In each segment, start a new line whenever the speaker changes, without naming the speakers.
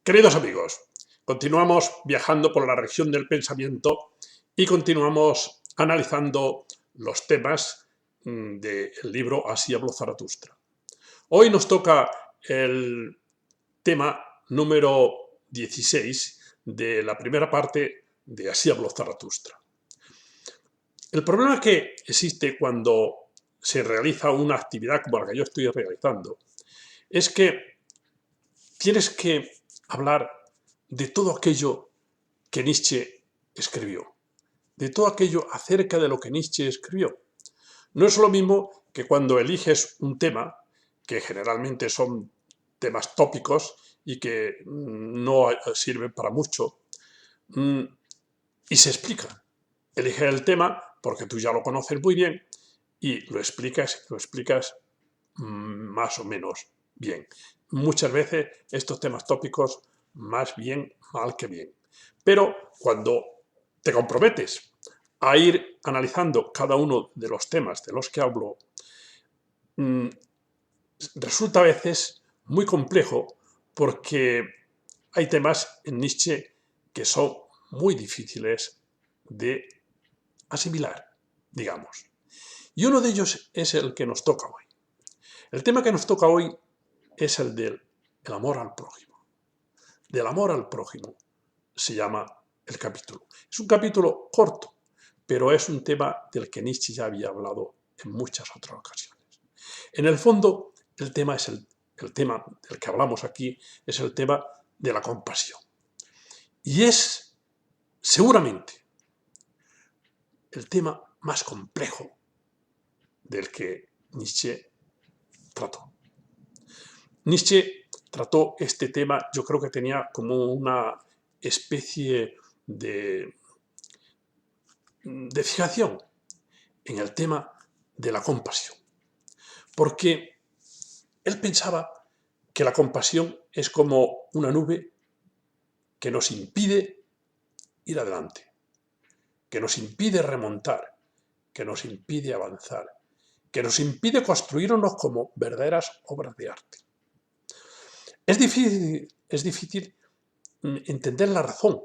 Queridos amigos, continuamos viajando por la región del pensamiento y continuamos analizando los temas del libro Así habló Zaratustra. Hoy nos toca el tema número 16 de la primera parte de Así habló Zaratustra. El problema que existe cuando se realiza una actividad como la que yo estoy realizando es que tienes que hablar de todo aquello que Nietzsche escribió, de todo aquello acerca de lo que Nietzsche escribió. No es lo mismo que cuando eliges un tema, que generalmente son temas tópicos y que no sirven para mucho, y se explica. Eliges el tema porque tú ya lo conoces muy bien y lo explicas más o menos bien. Muchas veces estos temas tópicos más bien mal que bien. Pero cuando te comprometes a ir analizando cada uno de los temas de los que hablo, resulta a veces muy complejo porque hay temas en Nietzsche que son muy difíciles de asimilar, digamos. Y uno de ellos es el que nos toca hoy. El tema que nos toca hoy es el del amor al prójimo. Del amor al prójimo se llama el capítulo. Es un capítulo corto, pero es un tema del que Nietzsche ya había hablado en muchas otras ocasiones. En el fondo, el tema del que hablamos aquí es el tema de la compasión. Y es seguramente el tema más complejo del que Nietzsche trató. Nietzsche trató este tema, yo creo que tenía como una especie de fijación en el tema de la compasión, porque él pensaba que la compasión es como una nube que nos impide ir adelante, que nos impide remontar, que nos impide avanzar, que nos impide construirnos como verdaderas obras de arte. Es difícil entender la razón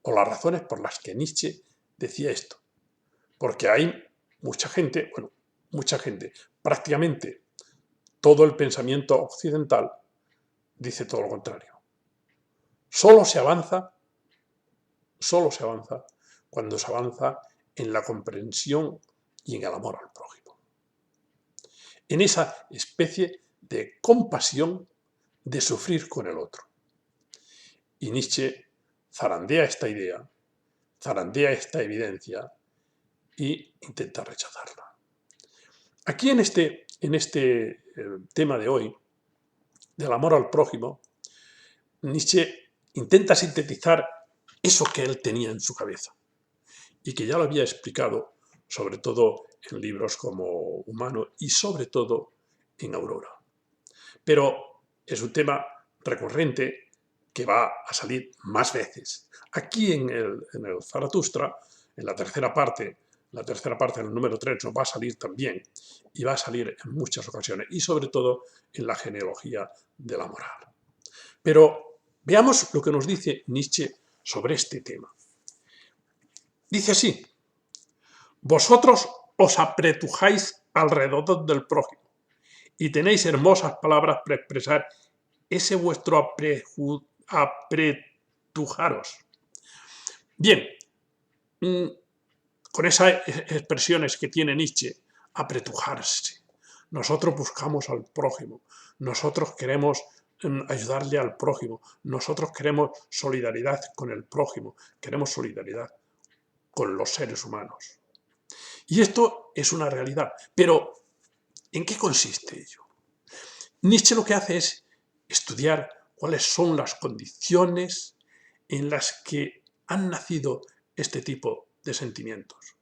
o las razones por las que Nietzsche decía esto, porque hay mucha gente, prácticamente todo el pensamiento occidental dice todo lo contrario. Solo se avanza cuando se avanza en la comprensión y en el amor al prójimo. En esa especie de compasión de sufrir con el otro. Y Nietzsche zarandea esta idea, zarandea esta evidencia y intenta rechazarla. Aquí en este tema de hoy, del amor al prójimo, Nietzsche intenta sintetizar eso que él tenía en su cabeza y que ya lo había explicado, sobre todo en libros como Humano y sobre todo en Aurora. Pero es un tema recurrente que va a salir más veces. Aquí en el Zaratustra, en la tercera parte, en el número 3, nos va a salir también, y va a salir en muchas ocasiones, y sobre todo en la genealogía de la moral. Pero veamos lo que nos dice Nietzsche sobre este tema. Dice así: vosotros os apretujáis alrededor del prójimo y tenéis hermosas palabras para expresar ese vuestro apretujaros. Bien, con esas expresiones que tiene Nietzsche, apretujarse. Nosotros buscamos al prójimo, nosotros queremos ayudarle al prójimo, nosotros queremos solidaridad con el prójimo, queremos solidaridad con los seres humanos. Y esto es una realidad, pero ¿en qué consiste ello? Nietzsche lo que hace es estudiar cuáles son las condiciones en las que han nacido este tipo de sentimientos.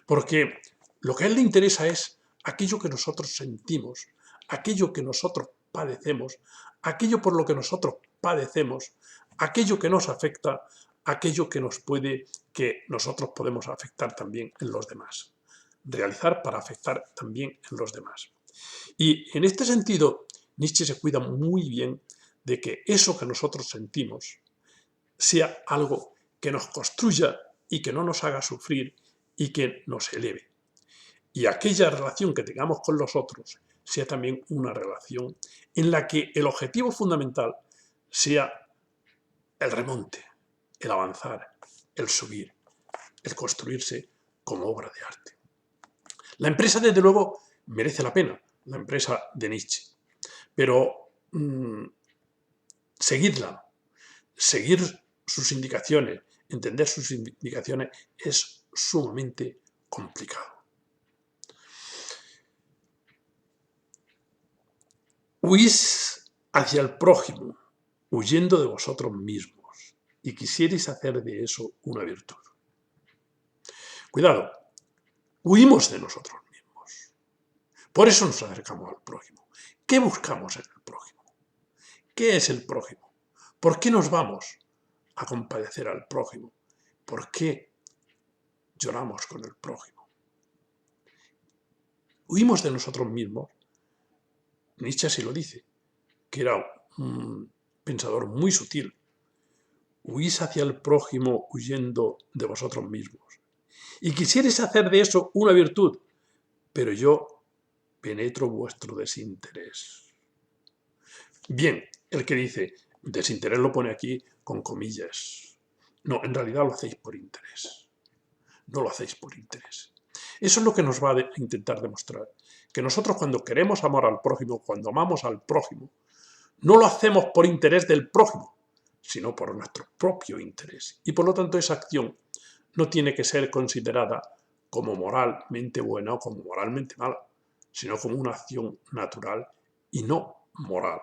Porque lo que a él le interesa es aquello que nosotros sentimos, aquello que nosotros padecemos, aquello por lo que nosotros padecemos, aquello que nos afecta, aquello que nosotros podemos afectar también en los demás. Realizar para afectar también en los demás. Y en este sentido, Nietzsche se cuida muy bien de que eso que nosotros sentimos sea algo que nos construya y que no nos haga sufrir y que nos eleve. Y aquella relación que tengamos con los otros sea también una relación en la que el objetivo fundamental sea el remonte, el avanzar, el subir, el construirse como obra de arte. La empresa, desde luego, merece la pena, la empresa de Nietzsche, pero seguirla, seguir sus indicaciones, entender sus indicaciones es sumamente complicado. Huís hacia el prójimo, huyendo de vosotros mismos, y quisierais hacer de eso una virtud. Cuidado, huimos de nosotros mismos. Por eso nos acercamos al prójimo. ¿Qué buscamos en el prójimo? ¿Qué es el prójimo? ¿Por qué nos vamos a compadecer al prójimo? ¿Por qué lloramos con el prójimo? Huimos de nosotros mismos. Nietzsche así lo dice, que era un pensador muy sutil. Huís hacia el prójimo huyendo de vosotros mismos. Y quisierais hacer de eso una virtud, pero yo penetro vuestro desinterés. Bien, el que dice desinterés lo pone aquí con comillas. No, en realidad lo hacéis por interés. No lo hacéis por interés. Eso es lo que nos va a intentar demostrar. Que nosotros cuando queremos amar al prójimo, cuando amamos al prójimo, no lo hacemos por interés del prójimo, sino por nuestro propio interés. Y por lo tanto esa acción no tiene que ser considerada como moralmente buena o como moralmente mala, sino como una acción natural y no moral.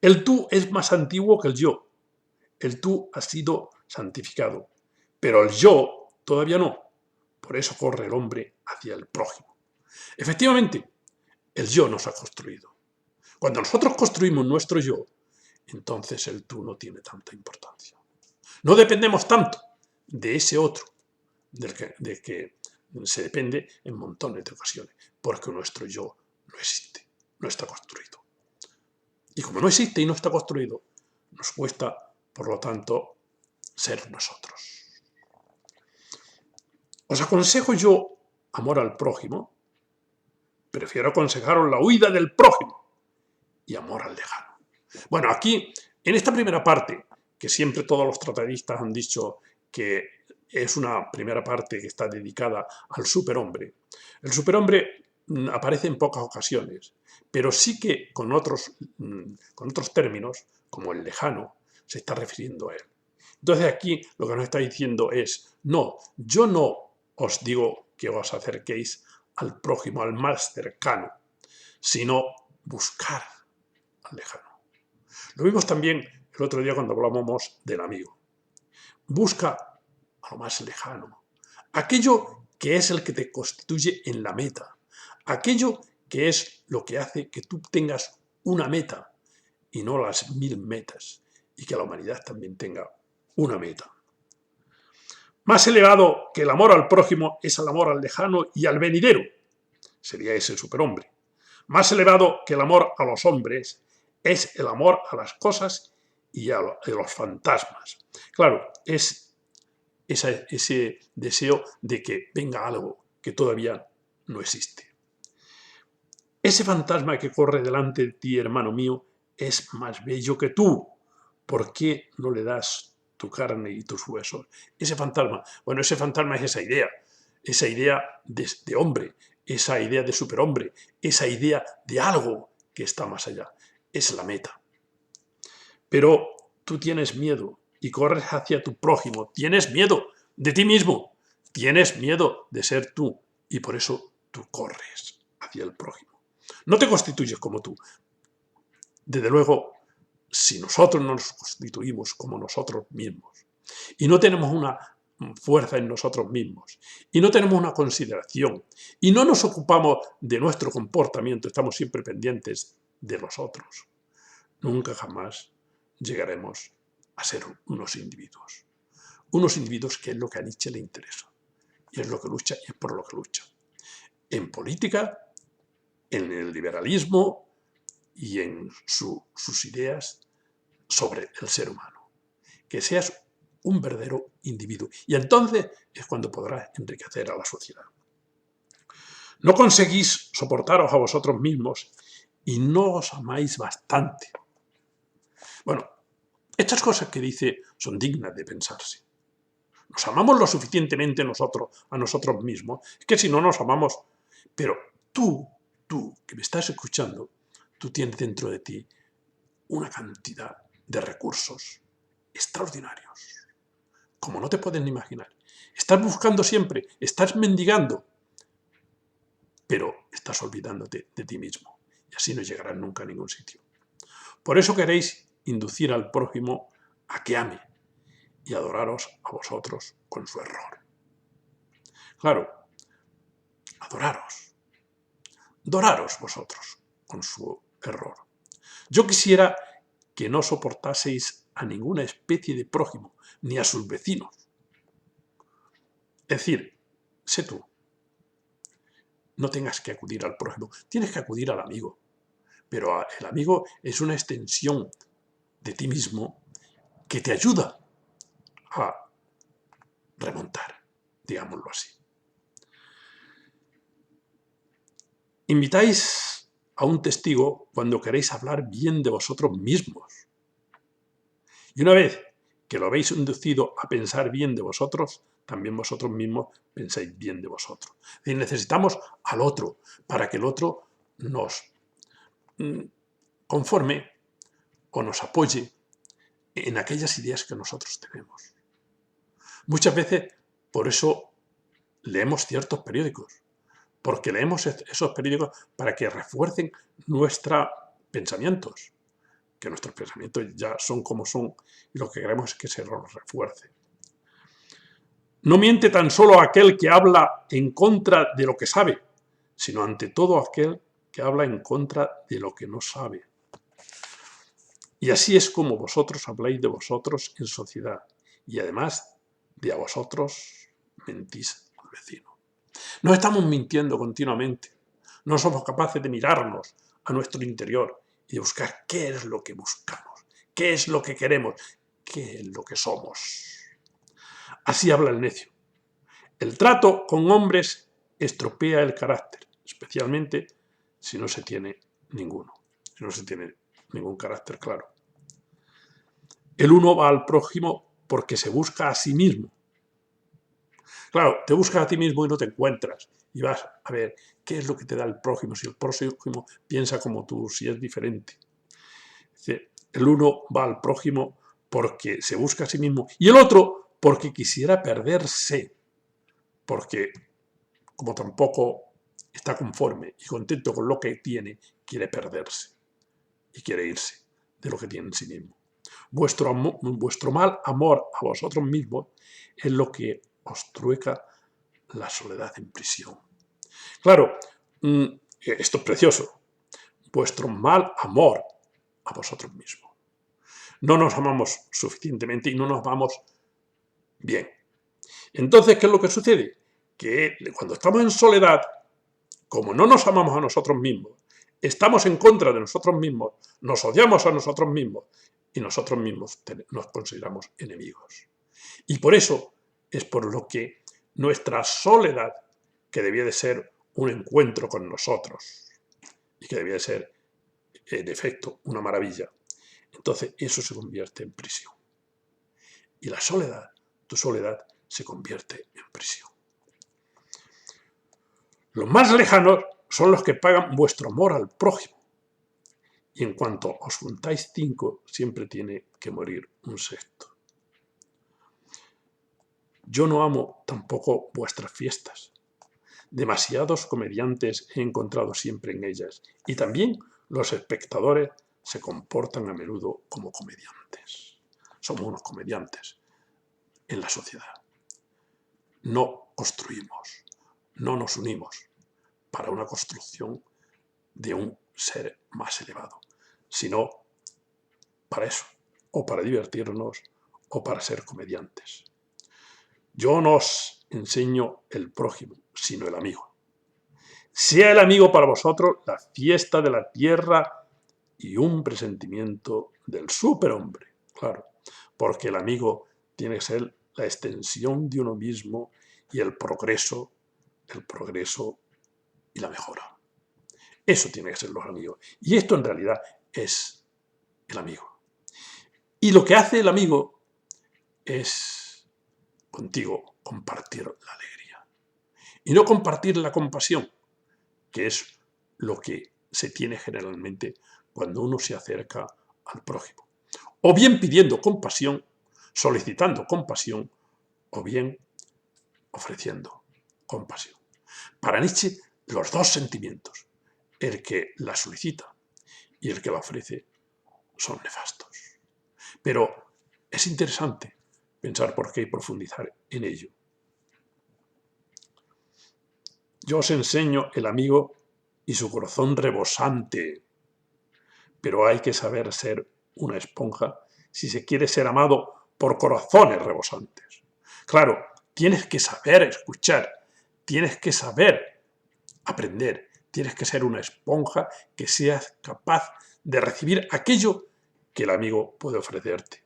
El tú es más antiguo que el yo. El tú ha sido santificado, pero el yo todavía no. Por eso corre el hombre hacia el prójimo. Efectivamente, el yo nos ha construido. Cuando nosotros construimos nuestro yo, entonces el tú no tiene tanta importancia. No dependemos tanto de ese otro, de que se depende en montones de ocasiones, porque nuestro yo no existe, no está construido. Y como no existe y no está construido, nos cuesta, por lo tanto, ser nosotros. Os aconsejo yo amor al prójimo, prefiero aconsejaros la huida del prójimo y amor al lejano. Bueno, aquí, en esta primera parte, que siempre todos los tratadistas han dicho que es una primera parte que está dedicada al superhombre. El superhombre aparece en pocas ocasiones, pero sí que con otros términos, como el lejano, se está refiriendo a él. Entonces aquí lo que nos está diciendo es, no, yo no os digo que os acerquéis al prójimo, al más cercano, sino buscar al lejano. Lo vimos también el otro día cuando hablábamos del amigo. Busca a lo más lejano, aquello que es el que te constituye en la meta, aquello que es lo que hace que tú tengas una meta y no las 1000 metas, y que la humanidad también tenga una meta. Más elevado que el amor al prójimo es el amor al lejano y al venidero. Sería ese superhombre. Más elevado que el amor a los hombres es el amor a las cosas y a los fantasmas. Claro, es ese deseo de que venga algo que todavía no existe. Ese fantasma que corre delante de ti, hermano mío, es más bello que tú. ¿Por qué no le das tu carne y tus huesos? Ese fantasma, bueno, ese fantasma es esa idea de hombre, esa idea de superhombre, esa idea de algo que está más allá. Es la meta. Pero tú tienes miedo y corres hacia tu prójimo. Tienes miedo de ti mismo. Tienes miedo de ser tú y por eso tú corres hacia el prójimo. No te constituyes como tú. Desde luego, si nosotros no nos constituimos como nosotros mismos y no tenemos una fuerza en nosotros mismos y no tenemos una consideración y no nos ocupamos de nuestro comportamiento, estamos siempre pendientes de los otros, nunca jamás llegaremos a ser unos individuos. Unos individuos que es lo que a Nietzsche le interesa y es lo que lucha y es por lo que lucha. En política, en el liberalismo, y en sus ideas sobre el ser humano. Que seas un verdadero individuo. Y entonces es cuando podrás enriquecer a la sociedad. No conseguís soportaros a vosotros mismos y no os amáis bastante. Bueno, estas cosas que dice son dignas de pensarse. Nos amamos lo suficientemente a nosotros mismos. Es que si no nos amamos... Pero tú que me estás escuchando, tú tienes dentro de ti una cantidad de recursos extraordinarios, como no te puedes ni imaginar. Estás buscando siempre, estás mendigando, pero estás olvidándote de ti mismo. Y así no llegarás nunca a ningún sitio. Por eso queréis inducir al prójimo a que ame y adoraros a vosotros con su error. Claro, adoraros vosotros con su error. Yo quisiera que no soportaseis a ninguna especie de prójimo, ni a sus vecinos. Es decir, sé tú, no tengas que acudir al prójimo, tienes que acudir al amigo. Pero el amigo es una extensión de ti mismo que te ayuda a remontar, digámoslo así. Invitáis a un testigo cuando queréis hablar bien de vosotros mismos. Y una vez que lo habéis inducido a pensar bien de vosotros, también vosotros mismos pensáis bien de vosotros. Y necesitamos al otro para que el otro nos conforme o nos apoye en aquellas ideas que nosotros tenemos. Muchas veces, por eso, leemos ciertos periódicos, porque leemos esos periódicos para que refuercen nuestros pensamientos, que nuestros pensamientos ya son como son, y lo que queremos es que se los refuerce. No miente tan solo aquel que habla en contra de lo que sabe, sino ante todo aquel que habla en contra de lo que no sabe. Y así es como vosotros habláis de vosotros en sociedad, y además de a vosotros mentís al vecino. Nos estamos mintiendo continuamente. No somos capaces de mirarnos a nuestro interior y de buscar qué es lo que buscamos, qué es lo que queremos, qué es lo que somos. Así habla el necio. El trato con hombres estropea el carácter, especialmente si no se tiene ninguno, si no se tiene ningún carácter claro. El uno va al prójimo porque se busca a sí mismo. Claro, te buscas a ti mismo y no te encuentras. Y vas a ver qué es lo que te da el prójimo, si el prójimo piensa como tú, si es diferente. El uno va al prójimo porque se busca a sí mismo y el otro porque quisiera perderse, porque como tampoco está conforme y contento con lo que tiene, quiere perderse y quiere irse de lo que tiene en sí mismo. Vuestro mal amor a vosotros mismos es lo que os trueca la soledad en prisión. Claro, esto es precioso. Vuestro mal amor a vosotros mismos. No nos amamos suficientemente y no nos amamos bien. Entonces, ¿qué es lo que sucede? Que cuando estamos en soledad, como no nos amamos a nosotros mismos, estamos en contra de nosotros mismos, nos odiamos a nosotros mismos y nosotros mismos nos consideramos enemigos. Y por eso es por lo que nuestra soledad, que debía de ser un encuentro con nosotros y que debía de ser, en efecto, una maravilla, entonces eso se convierte en prisión. Y la soledad, tu soledad, se convierte en prisión. Los más lejanos son los que pagan vuestro amor al prójimo. Y en cuanto os juntáis 5, siempre tiene que morir un sexto. Yo no amo tampoco vuestras fiestas. Demasiados comediantes he encontrado siempre en ellas, y también los espectadores se comportan a menudo como comediantes. Somos unos comediantes en la sociedad. No construimos, no nos unimos para una construcción de un ser más elevado, sino para eso, o para divertirnos, o para ser comediantes. Yo no os enseño el prójimo, sino el amigo. Sea el amigo para vosotros la fiesta de la tierra y un presentimiento del superhombre, claro, porque el amigo tiene que ser la extensión de uno mismo y el progreso y la mejora. Eso tiene que ser los amigos. Y esto en realidad es el amigo. Y lo que hace el amigo es contigo compartir la alegría. Y no compartir la compasión, que es lo que se tiene generalmente cuando uno se acerca al prójimo. O bien pidiendo compasión, solicitando compasión, o bien ofreciendo compasión. Para Nietzsche, los dos sentimientos, el que la solicita y el que la ofrece, son nefastos. Pero es interesante pensar por qué y profundizar en ello. Yo os enseño el amigo y su corazón rebosante, pero hay que saber ser una esponja si se quiere ser amado por corazones rebosantes. Claro, tienes que saber escuchar, tienes que saber aprender, tienes que ser una esponja que seas capaz de recibir aquello que el amigo puede ofrecerte.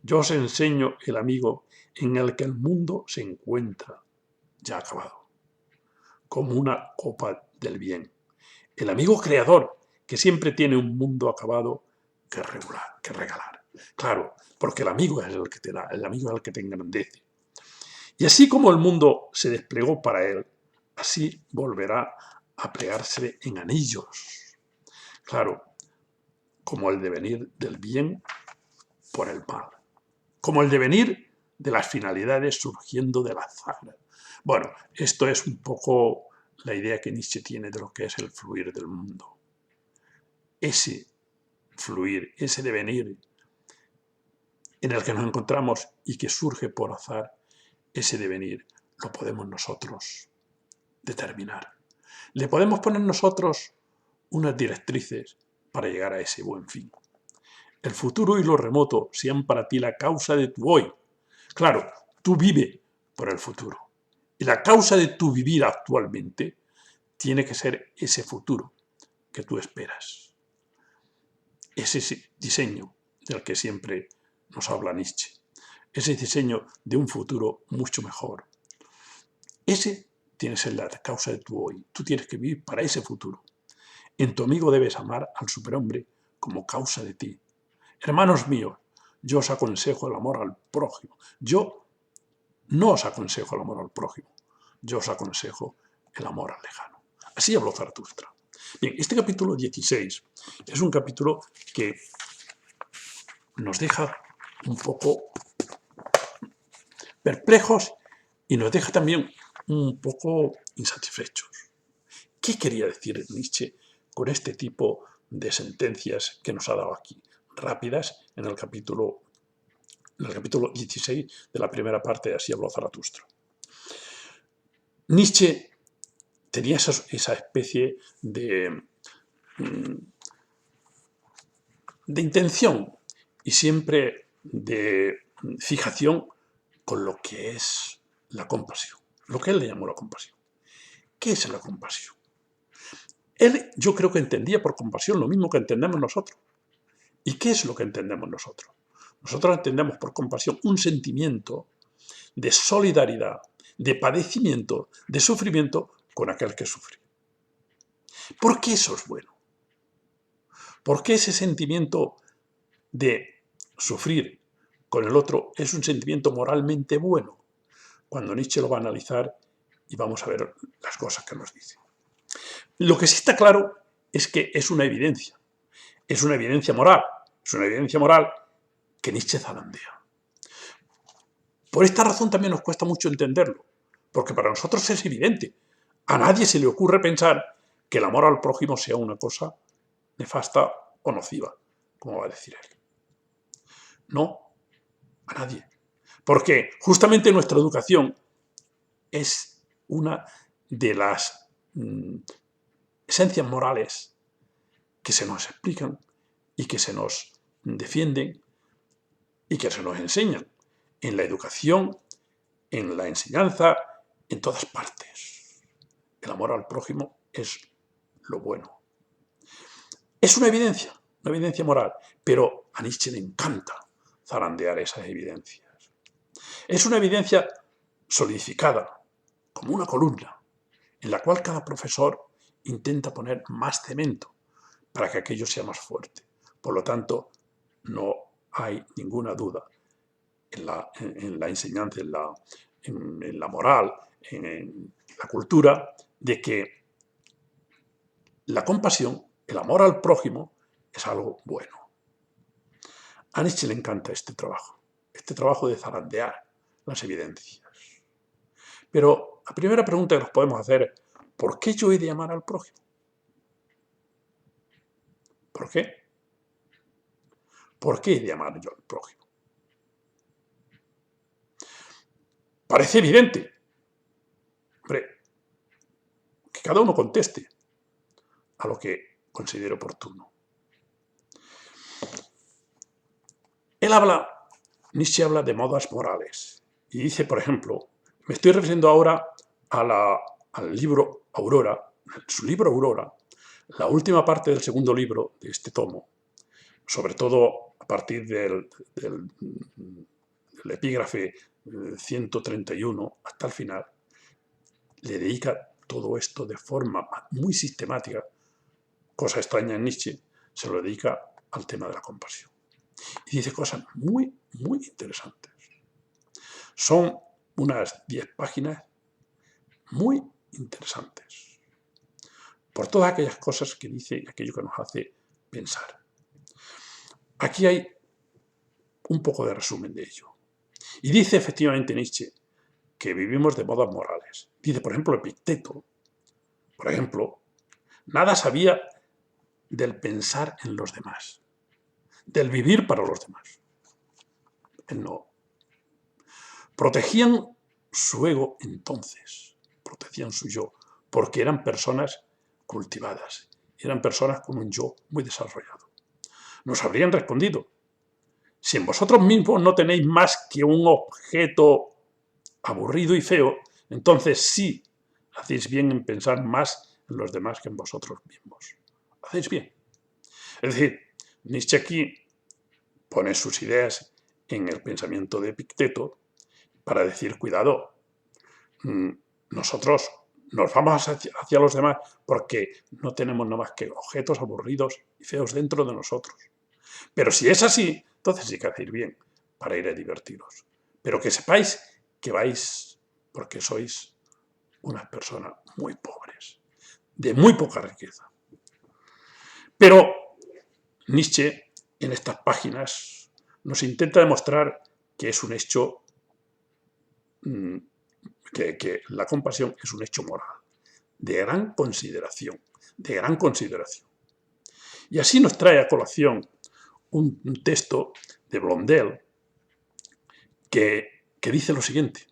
Yo os enseño el amigo en el que el mundo se encuentra ya acabado, como una copa del bien. El amigo creador, que siempre tiene un mundo acabado que regalar. Claro, porque el amigo es el que te da, el amigo es el que te engrandece. Y así como el mundo se desplegó para él, así volverá a plegarse en anillos. Claro, como el devenir del bien por el mal. Como el devenir de las finalidades surgiendo del azar. Bueno, esto es un poco la idea que Nietzsche tiene de lo que es el fluir del mundo. Ese fluir, ese devenir en el que nos encontramos y que surge por azar, ese devenir lo podemos nosotros determinar. Le podemos poner nosotros unas directrices para llegar a ese buen fin. El futuro y lo remoto sean para ti la causa de tu hoy. Claro, tú vive por el futuro. Y la causa de tu vivir actualmente tiene que ser ese futuro que tú esperas. Ese diseño del que siempre nos habla Nietzsche. Ese diseño de un futuro mucho mejor. Ese tiene que ser la causa de tu hoy. Tú tienes que vivir para ese futuro. En tu amigo debes amar al superhombre como causa de ti. Hermanos míos, yo os aconsejo el amor al prójimo. Yo no os aconsejo el amor al prójimo. Yo os aconsejo el amor al lejano. Así habló Zaratustra. Bien, este capítulo 16 es un capítulo que nos deja un poco perplejos y nos deja también un poco insatisfechos. ¿Qué quería decir Nietzsche con este tipo de sentencias que nos ha dado aquí? Rápidas en el capítulo 16 de la primera parte de Así habló Zaratustra. Nietzsche tenía esa especie de intención y siempre de fijación con lo que es la compasión, lo que él le llamó la compasión. ¿Qué es la compasión? Él, yo creo que entendía por compasión lo mismo que entendemos nosotros. ¿Y qué es lo que entendemos nosotros? Nosotros entendemos por compasión un sentimiento de solidaridad, de padecimiento, de sufrimiento con aquel que sufre. ¿Por qué eso es bueno? ¿Por qué ese sentimiento de sufrir con el otro es un sentimiento moralmente bueno? Cuando Nietzsche lo va a analizar y vamos a ver las cosas que nos dice. Lo que sí está claro es que es una evidencia moral, es una evidencia moral que Nietzsche zarandea. Por esta razón también nos cuesta mucho entenderlo, porque para nosotros es evidente. A nadie se le ocurre pensar que el amor al prójimo sea una cosa nefasta o nociva, como va a decir él. No, a nadie. Porque justamente nuestra educación es una de las esencias morales que se nos explican y que se nos defienden y que se nos enseñan en la educación, en la enseñanza, en todas partes. El amor al prójimo es lo bueno. Es una evidencia, una evidencia moral, pero a Nietzsche le encanta zarandear esas evidencias. Es una evidencia solidificada, como una columna, en la cual cada profesor intenta poner más cemento para que aquello sea más fuerte. Por lo tanto, no hay ninguna duda en la enseñanza, en la moral, en la cultura, de que la compasión, el amor al prójimo, es algo bueno. A Nietzsche le encanta este trabajo de zarandear las evidencias. Pero la primera pregunta que nos podemos hacer es, ¿por qué yo he de amar al prójimo? ¿Por qué? ¿Por qué he de amar yo al prójimo? Parece evidente. Hombre, que cada uno conteste a lo que considere oportuno. Nietzsche habla de modas morales y dice, por ejemplo, me estoy refiriendo ahora al libro Aurora, su libro Aurora, la última parte del segundo libro de este tomo, sobre todo a partir del epígrafe 131 hasta el final, le dedica todo esto de forma muy sistemática, cosa extraña en Nietzsche, se lo dedica al tema de la compasión. Y dice cosas muy, muy interesantes. Son unas 10 páginas muy interesantes, por todas aquellas cosas que dice y aquello que nos hace pensar. Aquí hay un poco de resumen de ello. Y dice efectivamente Nietzsche que vivimos de modas morales. Dice, por ejemplo, Epicteto, por ejemplo, nada sabía del pensar en los demás, del vivir para los demás. Él no. Protegían su ego entonces, protegían su yo, porque eran personas cultivadas, eran personas con un yo muy desarrollado. Nos habrían respondido, si en vosotros mismos no tenéis más que un objeto aburrido y feo, entonces sí hacéis bien en pensar más en los demás que en vosotros mismos. Hacéis bien. Es decir, Nietzsche aquí pone sus ideas en el pensamiento de Epicteto para decir, cuidado, nosotros nos vamos hacia los demás porque no tenemos nada más que objetos aburridos y feos dentro de nosotros. Pero si es así, entonces sí que hacéis bien para ir a divertiros. Pero que sepáis que vais porque sois unas personas muy pobres, de muy poca riqueza. Pero Nietzsche, en estas páginas, nos intenta demostrar que es un hecho, que la compasión es un hecho moral, de gran consideración, de gran consideración. Y así nos trae a colación un texto de Blondel que dice lo siguiente: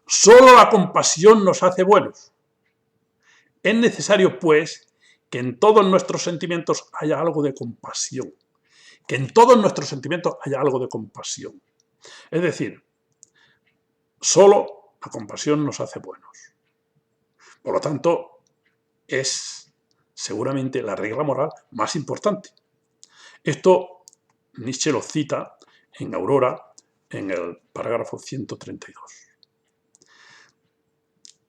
solo la compasión nos hace buenos. Es necesario, pues, que en todos nuestros sentimientos haya algo de compasión. Que en todos nuestros sentimientos haya algo de compasión. Es decir, solo la compasión nos hace buenos. Por lo tanto, es seguramente la regla moral más importante. Esto Nietzsche lo cita en Aurora, en el parágrafo 132.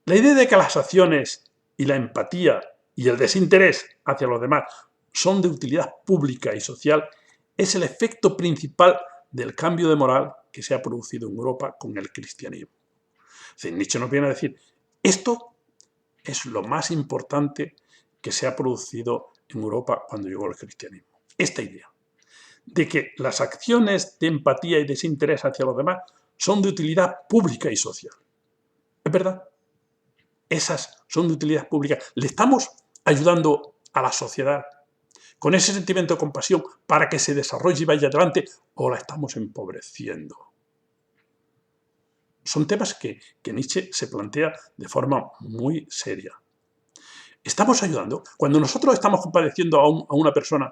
La idea de que las acciones y la empatía y el desinterés hacia los demás son de utilidad pública y social es el efecto principal del cambio de moral que se ha producido en Europa con el cristianismo. Es decir, Nietzsche nos viene a decir, esto es lo más importante que se ha producido en Europa cuando llegó el cristianismo. Esta idea de que las acciones de empatía y desinterés hacia los demás son de utilidad pública y social. ¿Es verdad? Esas son de utilidad pública. ¿Le estamos ayudando a la sociedad con ese sentimiento de compasión para que se desarrolle y vaya adelante, o la estamos empobreciendo? Son temas que Nietzsche se plantea de forma muy seria. ¿Estamos ayudando? Cuando nosotros estamos compadeciendo a una persona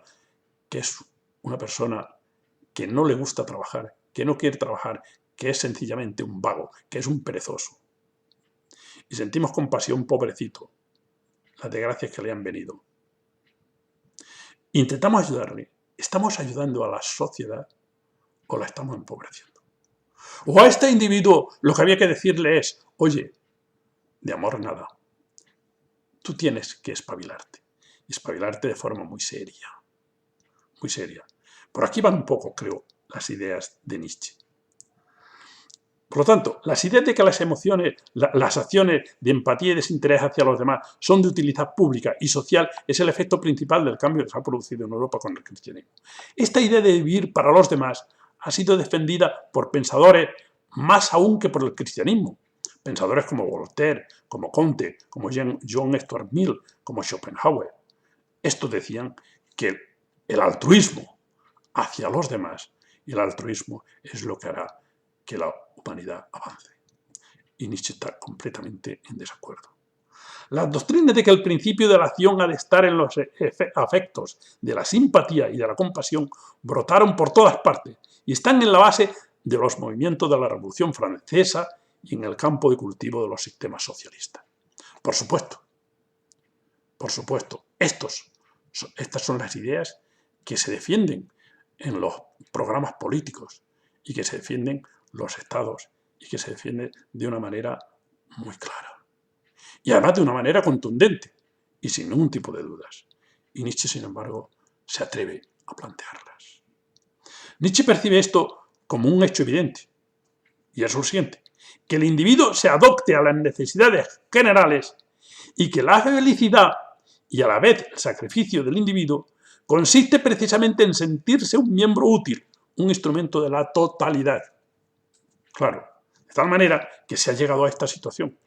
que es una persona que no le gusta trabajar, que no quiere trabajar, que es sencillamente un vago, que es un perezoso, y sentimos compasión, pobrecito, las desgracias que le han venido, intentamos ayudarle, ¿estamos ayudando a la sociedad o la estamos empobreciendo? O a este individuo lo que había que decirle es, oye, de amor nada, tú tienes que espabilarte, y espabilarte de forma muy seria, muy seria. Por aquí van un poco, creo, las ideas de Nietzsche. Por lo tanto, las ideas de que las emociones, las acciones de empatía y desinterés hacia los demás son de utilidad pública y social es el efecto principal del cambio que se ha producido en Europa con el cristianismo. Esta idea de vivir para los demás ha sido defendida por pensadores más aún que por el cristianismo. Pensadores como Voltaire, como Comte, como John Stuart Mill, como Schopenhauer. Estos decían que el altruismo hacia los demás y el altruismo es lo que hará que la humanidad avance. Y Nietzsche está completamente en desacuerdo. Las doctrinas de que el principio de la acción ha de estar en los afectos de la simpatía y de la compasión brotaron por todas partes y están en la base de los movimientos de la Revolución Francesa y en el campo de cultivo de los sistemas socialistas. Por supuesto, estas son las ideas que se defienden en los programas políticos y que se defienden los estados y que se defienden de una manera muy clara. Y además de una manera contundente y sin ningún tipo de dudas. Y Nietzsche, sin embargo, se atreve a plantearlas. Nietzsche percibe esto como un hecho evidente. Y es lo siguiente, que el individuo se adopte a las necesidades generales y que la felicidad y a la vez el sacrificio del individuo consiste precisamente en sentirse un miembro útil, un instrumento de la totalidad. Claro, de tal manera que se ha llegado a esta situación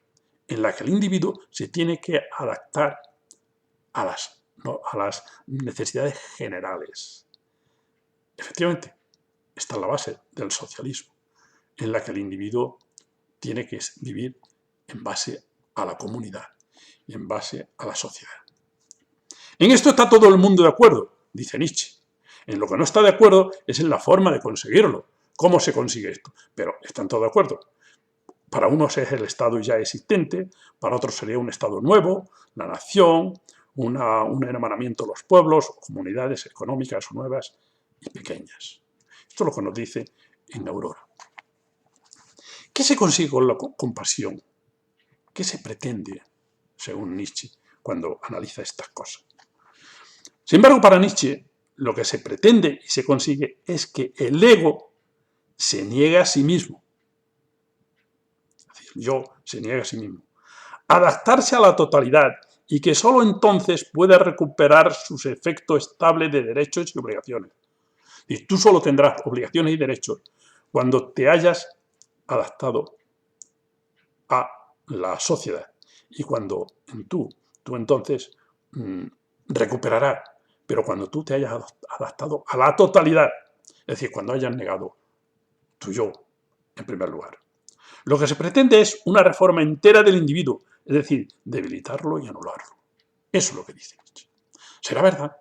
en la que el individuo se tiene que adaptar a las necesidades generales. Efectivamente, esta es la base del socialismo, en la que el individuo tiene que vivir en base a la comunidad y en base a la sociedad. En esto está todo el mundo de acuerdo, dice Nietzsche. En lo que no está de acuerdo es en la forma de conseguirlo. ¿Cómo se consigue esto? Pero están todos de acuerdo. Para unos es el Estado ya existente, para otros sería un Estado nuevo, la nación, un hermanamiento de los pueblos, comunidades económicas nuevas y pequeñas. Esto es lo que nos dice en Aurora. ¿Qué se consigue con la compasión? ¿Qué se pretende, según Nietzsche, cuando analiza estas cosas? Sin embargo, para Nietzsche, lo que se pretende y se consigue es que el ego se niegue a sí mismo. Es decir, yo se niega a sí mismo. Adaptarse a la totalidad y que sólo entonces pueda recuperar sus efectos estables de derechos y obligaciones. Y tú solo tendrás obligaciones y derechos cuando te hayas adaptado a la sociedad y cuando tú entonces recuperarás, pero cuando tú te hayas adaptado a la totalidad, es decir, cuando hayas negado tu yo en primer lugar. Lo que se pretende es una reforma entera del individuo, es decir, debilitarlo y anularlo. Eso es lo que dice Nietzsche. ¿Será verdad?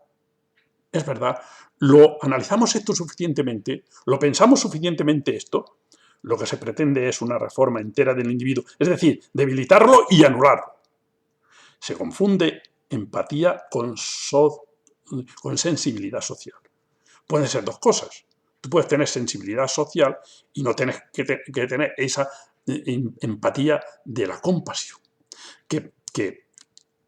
Es verdad. ¿Lo analizamos esto suficientemente? ¿Lo pensamos suficientemente esto? Lo que se pretende es una reforma entera del individuo, es decir, debilitarlo y anularlo. Se confunde empatía con sensibilidad social. Pueden ser dos cosas. Tú puedes tener sensibilidad social y no tienes que tener esa empatía de la compasión. Que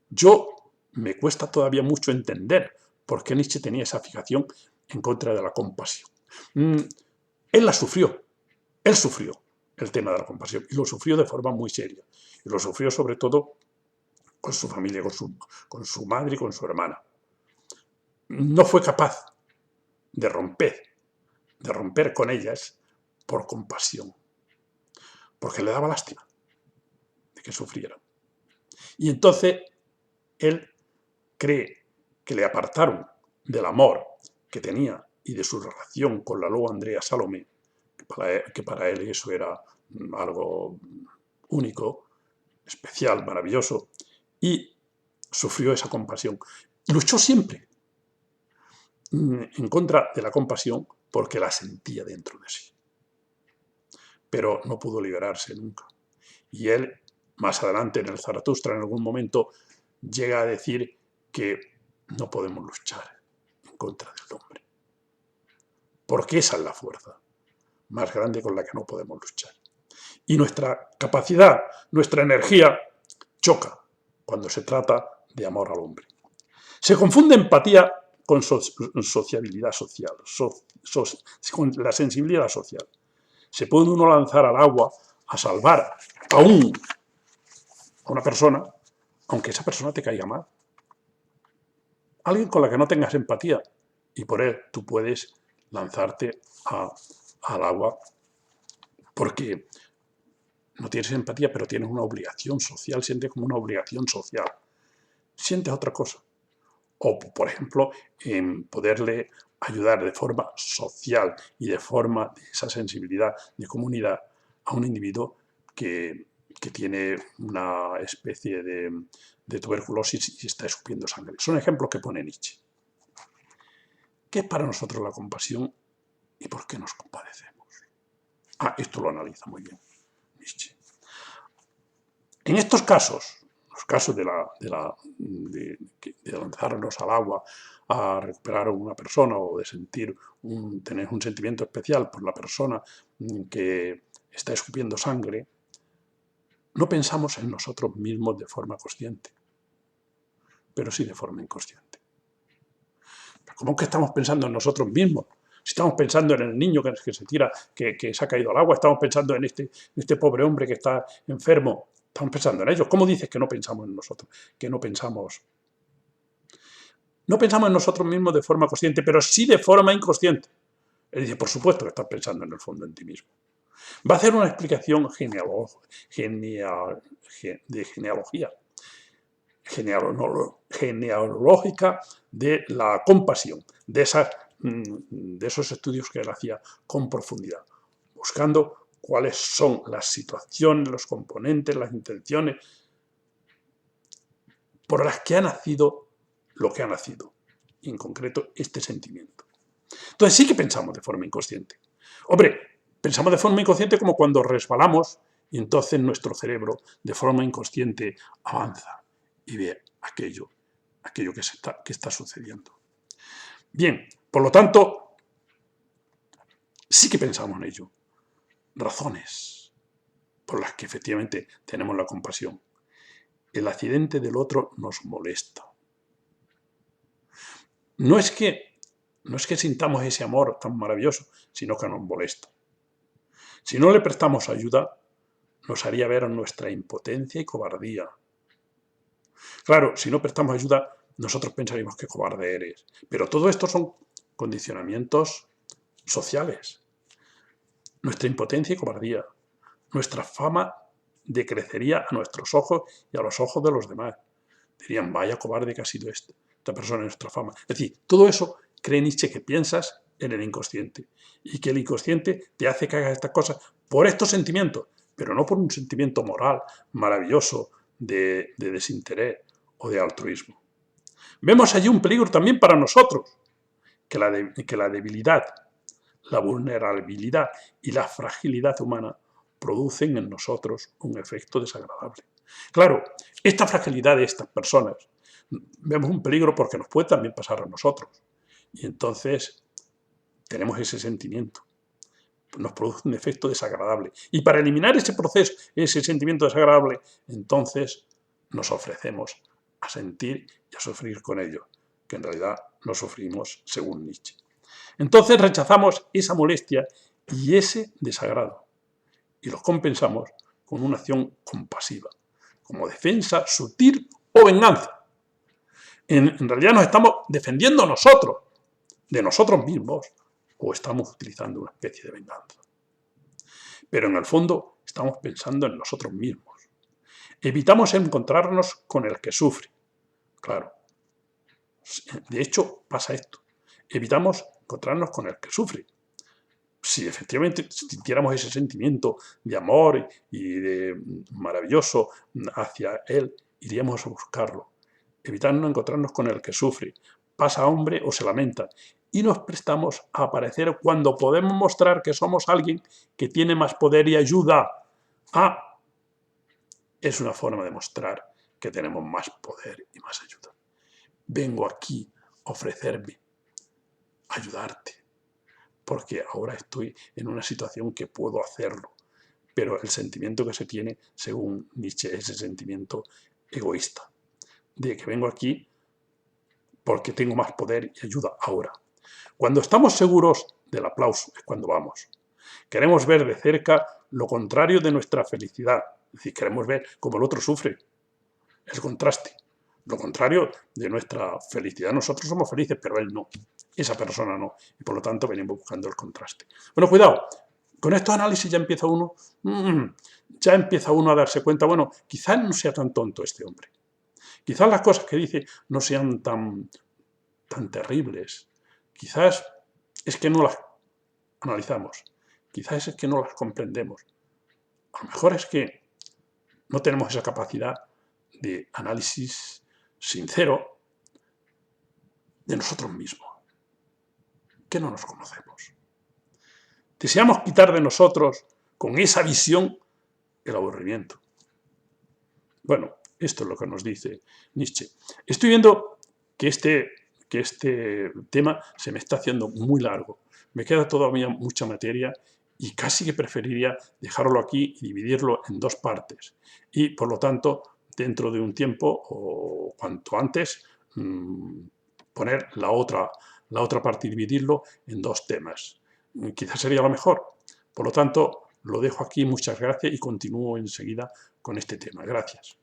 yo me cuesta todavía mucho entender por qué Nietzsche tenía esa fijación en contra de la compasión. Él la sufrió. Él sufrió el tema de la compasión y lo sufrió de forma muy seria. Y lo sufrió sobre todo con su familia, con su madre y con su hermana. No fue capaz de romper con ellas por compasión, porque le daba lástima de que sufrieran. Y entonces él cree que le apartaron del amor que tenía y de su relación con la loba Andrea Salomé, que para él eso era algo único, especial, maravilloso, y sufrió esa compasión. Luchó siempre en contra de la compasión porque la sentía dentro de sí. Pero no pudo liberarse nunca. Y él, más adelante en el Zaratustra, en algún momento, llega a decir que no podemos luchar en contra del hombre. porque esa es la fuerza más grande con la que no podemos luchar. Y nuestra capacidad, nuestra energía, choca cuando se trata de amor al hombre. Se confunde empatía con sociabilidad social, con la sensibilidad social. Se puede uno lanzar al agua a salvar a una persona, aunque esa persona te caiga mal. Alguien con la que no tengas empatía, y por él tú puedes lanzarte al agua porque no tienes empatía, pero tienes una obligación social, sientes como una obligación social. Sientes otra cosa. O, por ejemplo, en poderle ayudar de forma social y de forma de esa sensibilidad de comunidad a un individuo que tiene una especie de tuberculosis y está escupiendo sangre. Son ejemplos que pone Nietzsche. ¿Qué es para nosotros la compasión y por qué nos compadecemos? Esto lo analiza muy bien Nietzsche. En estos casos, los casos de lanzarnos al agua a recuperar a una persona o de tener un sentimiento especial por la persona que está escupiendo sangre, no pensamos en nosotros mismos de forma consciente, pero sí de forma inconsciente. ¿Cómo que estamos pensando en nosotros mismos? Si estamos pensando en el niño que se tira, que se ha caído al agua, estamos pensando en este pobre hombre que está enfermo, estamos pensando en ellos. ¿Cómo dices que no pensamos en nosotros? Que no pensamos. No pensamos en nosotros mismos de forma consciente, pero sí de forma inconsciente. Él dice, por supuesto que estás pensando en el fondo en ti mismo. Va a hacer una explicación genealógica de la compasión, de esos estudios que él hacía con profundidad, buscando cuáles son las situaciones, los componentes, las intenciones por las que ha nacido lo que ha nacido, y en concreto este sentimiento. Entonces sí que pensamos de forma inconsciente. Hombre, pensamos de forma inconsciente como cuando resbalamos y entonces nuestro cerebro de forma inconsciente avanza y ve aquello que está sucediendo. Bien, por lo tanto, sí que pensamos en ello. Razones por las que efectivamente tenemos la compasión. El accidente del otro nos molesta. No es que sintamos ese amor tan maravilloso, sino que nos molesta. Si no le prestamos ayuda, nos haría ver nuestra impotencia y cobardía. Claro, si no prestamos ayuda, nosotros pensaríamos que cobarde eres. Pero todo esto son condicionamientos sociales. Nuestra impotencia y cobardía. Nuestra fama decrecería a nuestros ojos y a los ojos de los demás. Dirían, vaya cobarde que ha sido esta persona en nuestra fama. Es decir, todo eso cree Nietzsche que piensas en el inconsciente y que el inconsciente te hace que hagas estas cosas por estos sentimientos, pero no por un sentimiento moral maravilloso de desinterés o de altruismo. Vemos allí un peligro también para nosotros, que la debilidad, la vulnerabilidad y la fragilidad humana producen en nosotros un efecto desagradable. Claro, esta fragilidad de estas personas, vemos un peligro porque nos puede también pasar a nosotros. Y entonces tenemos ese sentimiento. Nos produce un efecto desagradable. Y para eliminar ese proceso, ese sentimiento desagradable, entonces nos ofrecemos a sentir y a sufrir con ello, que en realidad no sufrimos según Nietzsche. Entonces rechazamos esa molestia y ese desagrado y los compensamos con una acción compasiva, como defensa sutil o venganza. En realidad nos estamos defendiendo nosotros, de nosotros mismos, o estamos utilizando una especie de venganza. Pero en el fondo estamos pensando en nosotros mismos. Evitamos encontrarnos con el que sufre. Claro, de hecho pasa esto. Evitamos encontrarnos con el que sufre. Si efectivamente sintiéramos ese sentimiento de amor y de maravilloso hacia él, iríamos a buscarlo. Evitando encontrarnos con el que sufre, pasa hambre o se lamenta, y nos prestamos a aparecer cuando podemos mostrar que somos alguien que tiene más poder y ayuda. Es una forma de mostrar que tenemos más poder y más ayuda. Vengo aquí a ofrecerme, a ayudarte, porque ahora estoy en una situación que puedo hacerlo. Pero el sentimiento que se tiene, según Nietzsche, es ese sentimiento egoísta, de que vengo aquí porque tengo más poder y ayuda ahora. Cuando estamos seguros del aplauso es cuando vamos. Queremos ver de cerca lo contrario de nuestra felicidad. Es decir, queremos ver cómo el otro sufre. El contraste. Lo contrario de nuestra felicidad. Nosotros somos felices, pero él no. Esa persona no. Y por lo tanto venimos buscando el contraste. Bueno, cuidado. Con estos análisis ya empieza uno a darse cuenta, bueno, quizás no sea tan tonto este hombre. Quizás las cosas que dice no sean tan terribles. Quizás es que no las analizamos. Quizás es que no las comprendemos. A lo mejor es que no tenemos esa capacidad de análisis sincero de nosotros mismos, que no nos conocemos. Deseamos quitar de nosotros, con esa visión, el aburrimiento. Bueno, esto es lo que nos dice Nietzsche. Estoy viendo que este tema se me está haciendo muy largo. Me queda todavía mucha materia y casi que preferiría dejarlo aquí y dividirlo en dos partes. Y, por lo tanto, dentro de un tiempo o cuanto antes, poner la otra parte y dividirlo en dos temas. Quizás sería lo mejor. Por lo tanto, lo dejo aquí. Muchas gracias y continúo enseguida con este tema. Gracias.